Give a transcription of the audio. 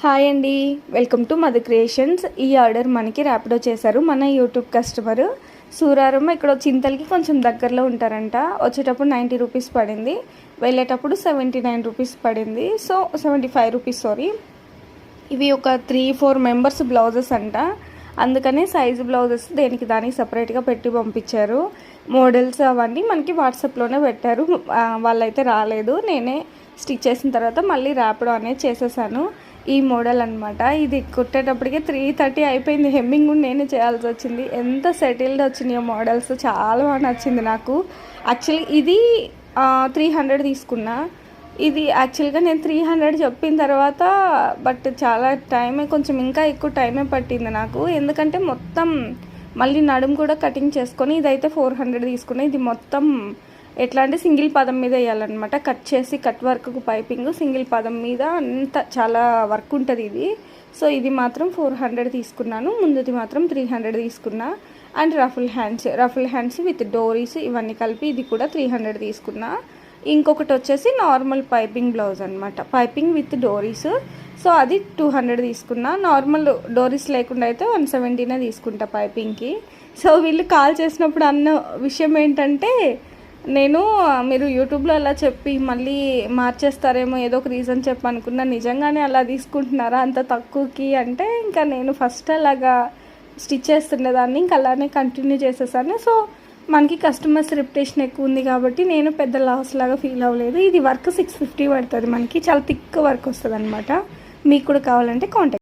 Hi అండి, welcome to Madhu creations. ఈ order మనకి ర్యాపిడో చేశారు మన యూట్యూబ్ కస్టమర్. సూరారం ఇక్కడ చింతలకి కొంచెం దగ్గరలో ఉంటారంట. వచ్చేటప్పుడు 90 రూపీస్ పడింది, వెళ్ళేటప్పుడు 79 రూపీస్ పడింది. So 75 rupees sorry. ఇవి ఒక 3-4 మెంబర్స్ బ్లౌజెస్ అంట, అందుకనే సైజు బ్లౌజెస్ దేనికి దానికి సపరేట్గా పెట్టి పంపించారు. మోడల్స్ అవన్నీ మనకి వాట్సాప్లోనే పెట్టారు. వాళ్ళైతే రాలేదు, నేనే స్టిచ్ చేసిన తర్వాత మళ్ళీ ర్యాపిడో అనేది చేసేసాను. ఈ మోడల్ అనమాట. ఇది కుట్టేటప్పటికే 3:30 అయిపోయింది. హెమ్మింగ్ కూడా నేనే చేయాల్సి వచ్చింది. ఎంత సెటిల్డ్ వచ్చినాయో మోడల్స్, చాలా బాగా నచ్చింది నాకు. యాక్చువల్లీ ఇది 300 తీసుకున్నా. ఇది యాక్చువల్గా నేను 300 చెప్పిన తర్వాత బట్ చాలా కొంచెం ఇంకా ఎక్కువ టైమే పట్టింది నాకు. ఎందుకంటే మొత్తం మళ్ళీ నడుము కూడా కటింగ్ చేసుకొని ఇదైతే 400 తీసుకున్నా. ఇది మొత్తం ఎట్లా అంటే సింగిల్ పదం మీద వేయాలన్నమాట. కట్ చేసి కట్ వర్క్కు పైపింగ్ సింగిల్ పదం మీద అంత చాలా వర్క్ ఉంటుంది ఇది. సో ఇది మాత్రం 400 తీసుకున్నాను, ముందుది మాత్రం 300 తీసుకున్నా. అండ్ రఫుల్ హ్యాండ్స్ విత్ డోరీస్ ఇవన్నీ కలిపి ఇది కూడా 300 తీసుకున్నా. ఇంకొకటి వచ్చేసి నార్మల్ పైపింగ్ బ్లౌజ్ అనమాట, పైపింగ్ విత్ డోరీస్. సో అది 200 తీసుకున్నా. నార్మల్ డోరీస్ లేకుండా అయితే 170 తీసుకుంటా పైపింగ్కి. సో వీళ్ళు కాల్ చేసినప్పుడు అన్న విషయం ఏంటంటే, మీరు యూట్యూబ్లో అలా చెప్పి మళ్ళీ మార్చేస్తారేమో, ఏదో ఒక రీజన్ చెప్పనుకున్నా, నిజంగానే అలా తీసుకుంటున్నారా అంత తక్కువకి అంటే, ఇంకా నేను ఫస్ట్ అలాగా స్టిచ్ చేస్తుండేదాన్ని, ఇంకా అలానే కంటిన్యూ చేసేసాను. సో మనకి కస్టమర్స్ రెప్యుటేషన్ ఎక్కువ ఉంది కాబట్టి నేను పెద్ద లాస్ లాగా ఫీల్ అవ్వలేదు. ఇది వర్క్ 650 పడుతుంది మనకి, చాలా థిక్ వర్క్ వస్తుంది అనమాట. మీకు కూడా కావాలంటే కాంటాక్ట్.